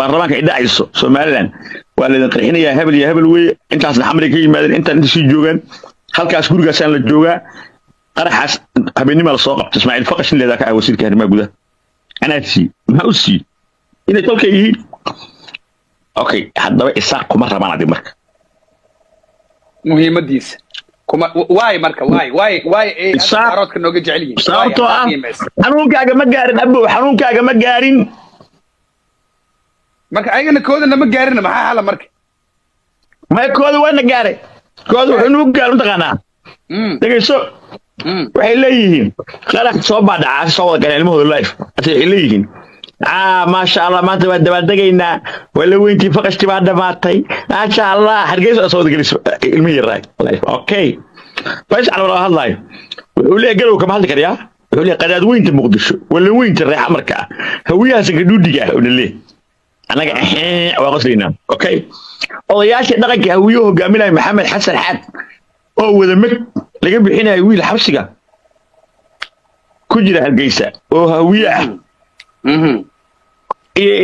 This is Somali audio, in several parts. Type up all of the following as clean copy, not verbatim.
baarlamaanka ay dhacayso Somaliland waa la qeexinayaa hebel iyo hebel weey intaas xamri ka yimaadeen inta sii joogan halkaas gurigaasaan la joogaa qaraxaas habeenimo la soo qabtay Ismaaciil Faqashin leedahay ka wasiirka arrimaha gudaha anaasi ma u sii inay tolka yihiin okay haddaba isaaq kuma rabaan adi marka muhiimadiisa kuma waay marka waay saaroodka nooga jecel yihiin sababtoo ah xanuunkaaga ma gaarin abo xanuunkaaga ma gaarin marka ayagana koodana ma gaarin maxaa hala marka ma kooda waa na gaaray kooda wuxuu nagu gaarin taqaanaa dhageyso waxay leeyihiin qarax soo baadhacaa soo wada galeen ilmahooda life waxay leeyihiin ما شاء الله ما انت دبدغينا ولا وينتي فقشتي بعد ماتي ما شاء الله حرقيس اسود جلس المية راي اوكي فايش على والله يقول لي قالوا كم حد كريا يقول لي قداد وينت مقدشو ولا وينت الريح امريكا هويها سكدوديغا ولا ليه انا واقصينا اوكي odayaashii dhaqanka hawiyo hogaaminay maxamed xasan xaad oo wada mid laga bixinay wiil xabsiga ku jira Hargeysa oo hawiyo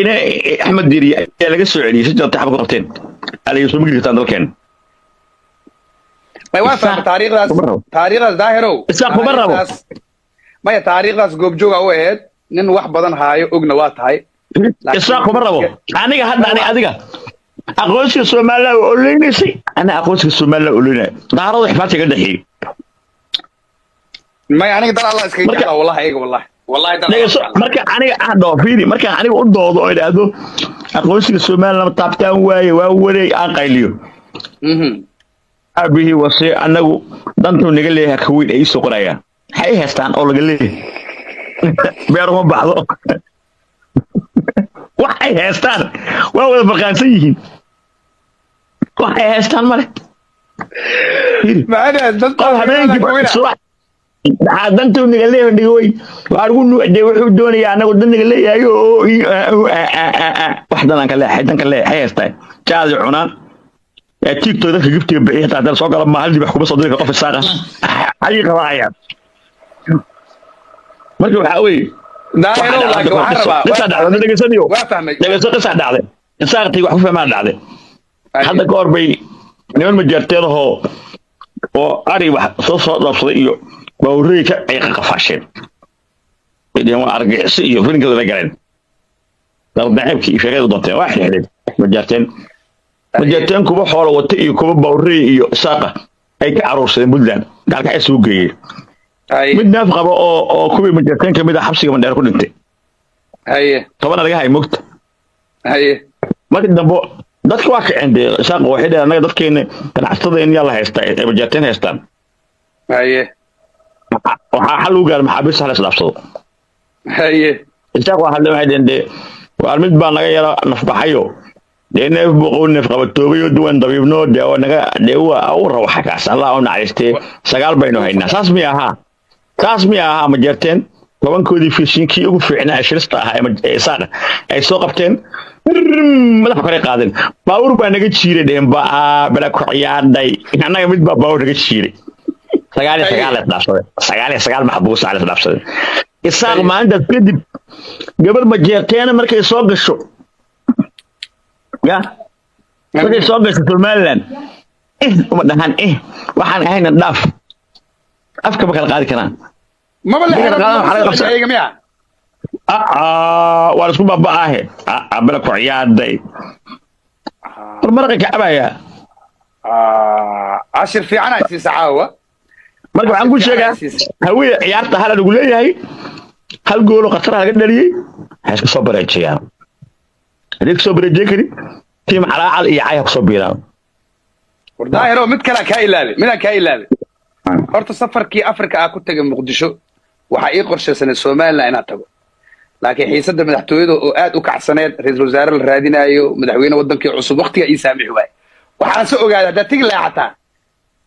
ina Ahmed Diriya laga soo celiyay si joogto xabka qabteen alay soo migirtaan dalkeen may waa taariikhdaas daahiro maya taariikhdaas goobjooga u ahayd nin wax badan haayo ogna waa tahay isaaq kuma rabo aniga hadda adiga aqoonsiga Soomaaliya oo leeyahay ana aqoonsiga Soomaaliya oo leeyahay daarada xifaalka ka dhaxay may aniga dal Allah iska jeclaa wallahi marka aniga aan dhoofidi marka aniga u doodo oo ilaado aqoonsiga Soomaaliya ma taabtaan waaye waa wareey aan qayliyo abihi wasi anagu dantu naga leeyahay ka weyn ay soo qorayaan hay haystaan oo laga leeyahay beer ma baxdo waxay haystaan waa wada baqaansan yihiin waxay haystaan male macna dadka habeenkii dantu naga leeyahay dhigooy waa ugu nuucday wuxuu doonayaa anagu dan naga leeyahay oo wax dan ka leeyahay dan ka leeyahay haystaan jaad cunaan TikTok dadka giftiga bixiya taa soo gala ma hal dib wax kuma soo diray qof isaaqa ay qabaaya marka waxa weey daahiro laakiin waxa rabaa qisa dhacday dhageysaniyo dhageyso qisa dhacday isaaqtii wax ku fahmaa dhacday hadda goor bay niman ma jarteedaho oo ari wax soo dhaafsaday iyo bawreeka ay qafasheen bideen waa argixis iyo filimkooda la galeen dalbaabkii shaqada doonteen wax xidhay ma jarteen majeerteen kuba xoolo wata iyo kuba bawrey iyo saaqa ay ka aroorsadeen Puntland dalka ay soo geeyay mid naaf qabo oo kuba majeerteen kamid ah xabsiga mandheer ku dhintay toban laga hay mugta markii dambe dadka waa ka cindee saaqa waxay dhaheen anaga dadkeena ganacsatada in yalla haystaa ay majeerteen haystaan waxa xal u gaar maxaabiis hal isdhaafsado saaqa waxa la yidhaahdaa waa mid baa naga yara nafbaxayo deena boqon naf qabatoobayo duwan dabiibno deewa naga deewa awra waxa ka san Allah oo naxariistay sagaal bayno haynaa saas mi aha ma jarteen tobankoodii fishinkii ugu fiicnaa shirista ah ee saada ay soo qabteen madax kale qaadeen baawur baa naga jiiray deemba bala ku ciyaaday anaga mid baa baawur naga jiiray sagaal maxbuus ala dhaafsaday isaaq maanta kadib gabar ma jeerteen markay soo gasho يا بدي سوق Somaliland uma dhahan waxaan ahayna dhaaf afka ma kala qaadi karaan ma bal xariiqayga miya waa isku babaahe abla ku ciyaaday marka ka abaya ashir fiicana si saawa marka waxaan ku sheegaa hawiye ciyaarta hal lagu leeyahay hal gool oo qatar laga dhaliyay hayska soo bareejiyaan هذيك صبر الجكري تيم على عال يعيق صبيران ورداهرو مد كلا كايلالي من كايلالي horta safarkii Afrika ku tagay Muqdisho waxa ay qorshaysan Soomaaliya inay tago laakiin xiisada madaxtooyada oo aad u kacsaneed ra'iisul wasaare la raadinayo madaxweyne wadankii cusub waqtiga ay saamixi waay waxaan soo ogaaday dad tig leexata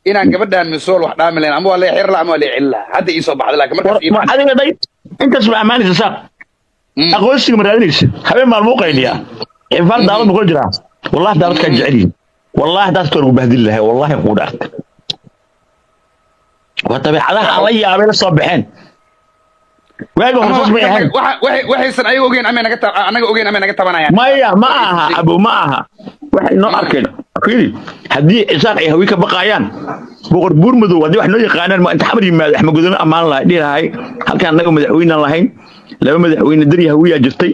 inaan gabadhan misool wax dhaamileen ama wala xir la ama wala cilla hadda ii soo baxday laakiin markaas adiga day inta soo amaanaysa saaq aqoonsiga maraadinaysa habeen maalmo qayliya infar daawad ma jira wallahi daawad ka jeceliin wallahi daas toor u bahdil lahay wallahi ku dhaart wa tabiicadaha alla yaabay la soo baxeen waaga hortas ma yahay waxaysan ayaga ogeyn ama anaga ogeyn ama naga tabanayaan maya ma aha abu ma aha waxay noo arkeen fiiri haddii isaaq ay hawi ka baqayaan boqor buur madow haddii wax noo yaqaanaan ma inta xamar yimaado axmed gudane ammaan lahay dhihi lahay halkaan annaga madaxweyne lahayn laba madaxweyne dari hawiyaa jirtay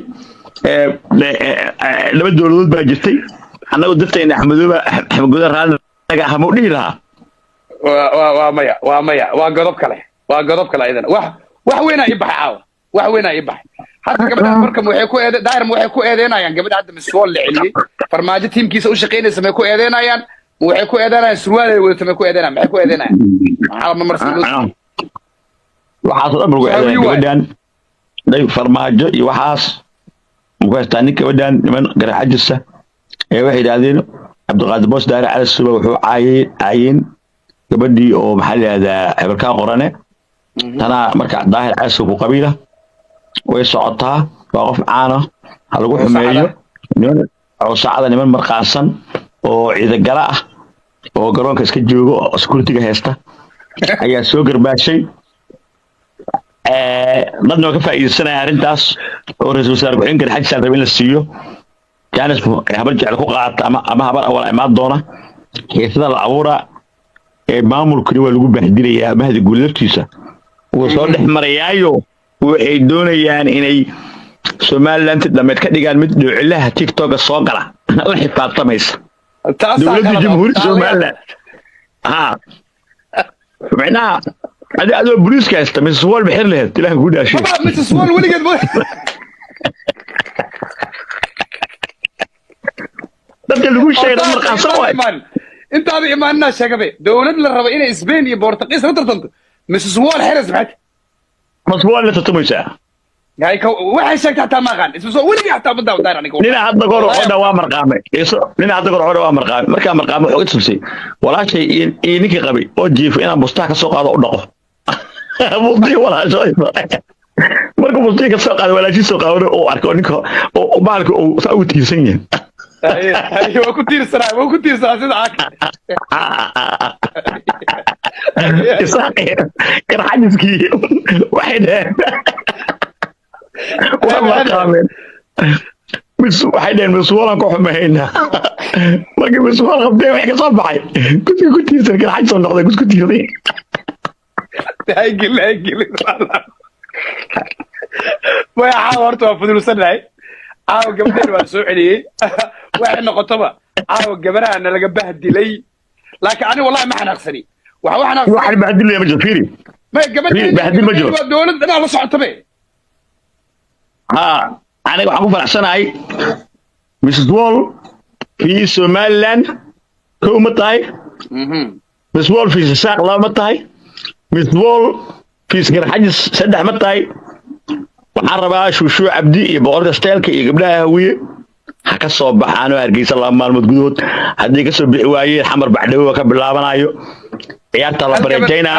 laba dowladood baa jirtay annagu dadtayna axmed gudane raali naga aha mau dhihi lahaa waa maya waa godob kale idan wax weynaa ii baxay caawa wax weynaa ii baxay hadda gabadha marka waxay ku eedeynayaan gabadha hadda miswool la celiyey farmaajo tiimkiisa u shaqaynaysa may ku eedeynayaan waxay ku eedeynayaan surwaal ay wadato may ku eedeynayaan maxay ku eedeynayaan waxaas oo dhan lagu eedeynaya gabadhan day farmaajo iyo waxaas muku haystaa nin gabadhan niman garaxajisa ee waxay yidhaahdeen cabdiqaadir boos daare cali suba wuxuu caayeen gabadhii oo maxaa la yidhahdaa xebarkaan qorane tanaa marka daahir cali suba ku qabiila way socotaa waa qof caana ha lagu xumeeyo oo saacada niman marqaansan oo ciidagala ah oo garoonka iska jooga oo security-ga haysta ayaa soo garbaashay dadna waa ka faa'iidaysanaya arrintaas oo ra-iisul wasaare ku-xigeenka garxajis raba in la siiyo jaanis habar jecel ku qaata ama habar awal imaan doona xiisada la abuuraa ee maamulkani waa lagu bahdilayaa mahdi guul laftiisa wuu soo dhex marayaayo waxay doonayaan inay somaliland dhameed ka dhigaan mid dhowcilaha tiktoka soo gala la xifaadtamaysa dowladda jamhuuriyadda somaliland micnaha adoo booliiska haysta mrs wall bixir laheed ilaah ku dhaashay mrs wall weligeed dadka lagu sheegay dad marqaansan waay intaada imaanina sheegabe dowlad la rabo inay Spain iyo Portugal la tartanto mrs wall xeres maxay mrs wall la tartamaysaa yaay ka waxay sheegtay taa ma qaan isma soo weligeed hataa badda wadaan aniga nina hadda goor oo dhawaa marqaamay nina hadda goor oo dhawaa marqaamay marka marqaamay wuxuu tusay walaashay iyo ninkii qabay oo jiif inaan bustaha ka soo qaado u dhaqo busti walaashay marka busti ka soo qaado walaashii soo qaado oo arko ninka oo baalka oo saa u tiirsan yahay waa ku tiirsanaa sida aaka isaaqi garxajiskii waxay dhaheen waa marqaameen waxay dhaheen miswaalan ku xumayna markii miswaal qabtay wax ka soo baxay gudka ku tiirsan garxaj soo noqday gudku tiirday هايجل ويا عاورت وفدلسناي عاو قبل ما سوعلي واحنا قطبه عاو قبرها انا لقى بهدلي لكن انا والله ما حنقصني وحنا واحد بهدل لي مجفيري ما قبل بهدل مجرد دولة انا لا سocotay انا waxaan ku faraxsanahay Mrs Wall في Somaliland kuma tahay Mrs Wall في Saaq lama tahay Mrs Wall في Garxajis saddex ma tahay waxaan rabaa Shushu Abdi iyo boqorka steelka iyo gabdhaha hawiye ha ka soo baxaan oo Hargeysa laba maalmood gudood hadii ka soo bixi waayeen xamar baxdhawo ka bilaabanayo ciyaarta la bareejayna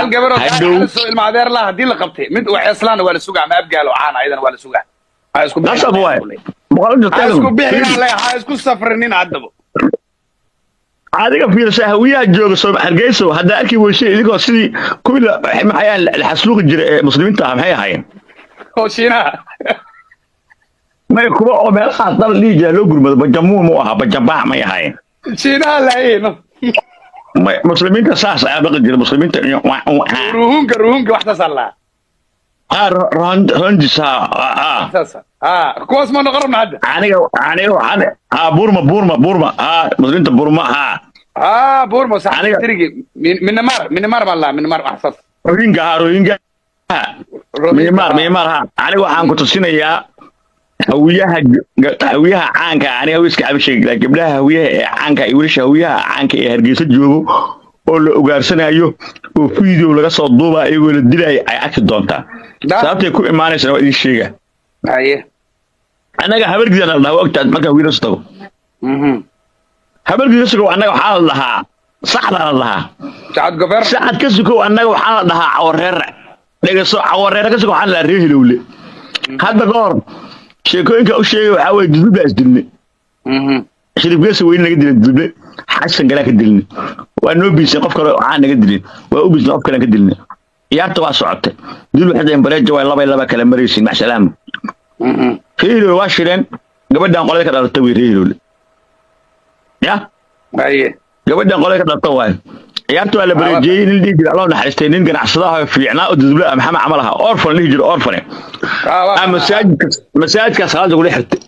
hadhow soo ilmaadeer la hadii la qabtay mid wax islaan waa la sugaa ma abgaalo caan aydan waa la sugaa ha isku isku safrinin adabo adiga fiirsa hawiyaha jooga soo Hargeysa hadda arki weysay idigoo sidii kuwii maxay la xasuuqi jiray muslimiinta maxay ahaayeen oo Shiina ما يكون أمر خاطر لي جالو قرب بجموع موها بجباع ما يهاي. شينا لاين. مسلمين كساس أبغى جل مسلمين روهون كواحدة صلا. رندسا. كواس ما نقرب نعد. أنا بورما مسلمين بورما بورما صح. تريجي من مار والله من مار أحسن. روهينجا. ميمار أنا وحنا كنت سنة يا هويها عانك أنا هويسك أبشيك لكن بلا هويها عانك يورش هويها عانك هرجيس الجو ولا وجارسنا أيوه وفيديو لقى صدوبة يقول الدلائي أكيد دونتا سأبت يكون إيماني سنة وإيش شيء أيه أنا كهبر جدا الله وقت ما كان ويرستو هبر جدا سكوا أنا وحال لها صح لها ساعد جبر ساعد كسكوا أنا وحال لها عورر لقى عورر كسكوا حال الريه الأولى هذا قار sheekooyinka u sheegay waxa way dudubla isdilni shiribgees weyn naga dilay dudubla xasan galaa ka dilni waa noo biisay qof kale aan naga dilin waa u biisay qof kale ka dilni ciyaarta waa socotay dil waxay bareejo way laba kala maraysiin ma salaam reeyo waa shireen gabadhan qolada ka dhalatay way reeyo ya haye gabadhan qolada ka dhalatay way ciyaarta waa la bareejiyay nin dhigi Allah naxariistay nin ganacsadaha fiicnaa oo dudubla maxamed camalaha orfan lih jiro orfan masaajidka salaad ugu xirtay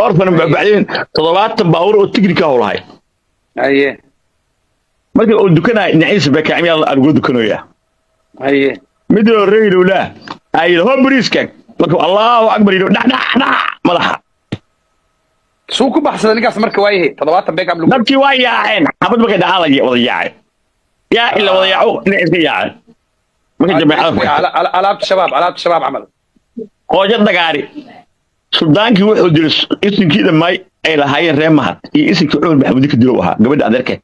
orfan bacdeen 7 baawur oo tignika u lahay haye markii uu dukanay naciis bakaami argo dukanooya haye midoo reeyo la ay ho bariiska markuu Allahu akbar yidho madaxa suu ku baxsaday ninkaas marka waayahay 7 beek ablu dadkii waa yaaceen xabad markay dhacaalay wada yaacay yaa ila wada yaaco ninka yaacay markay jamaacada alaabta shabaab camal qooja dagaari suldaankii wuxuu diray isinkii dhamay ay lahaayeen reemaha iyo isinkii Cumar Maxamuud ka dilo waxa gabadha adeerkeed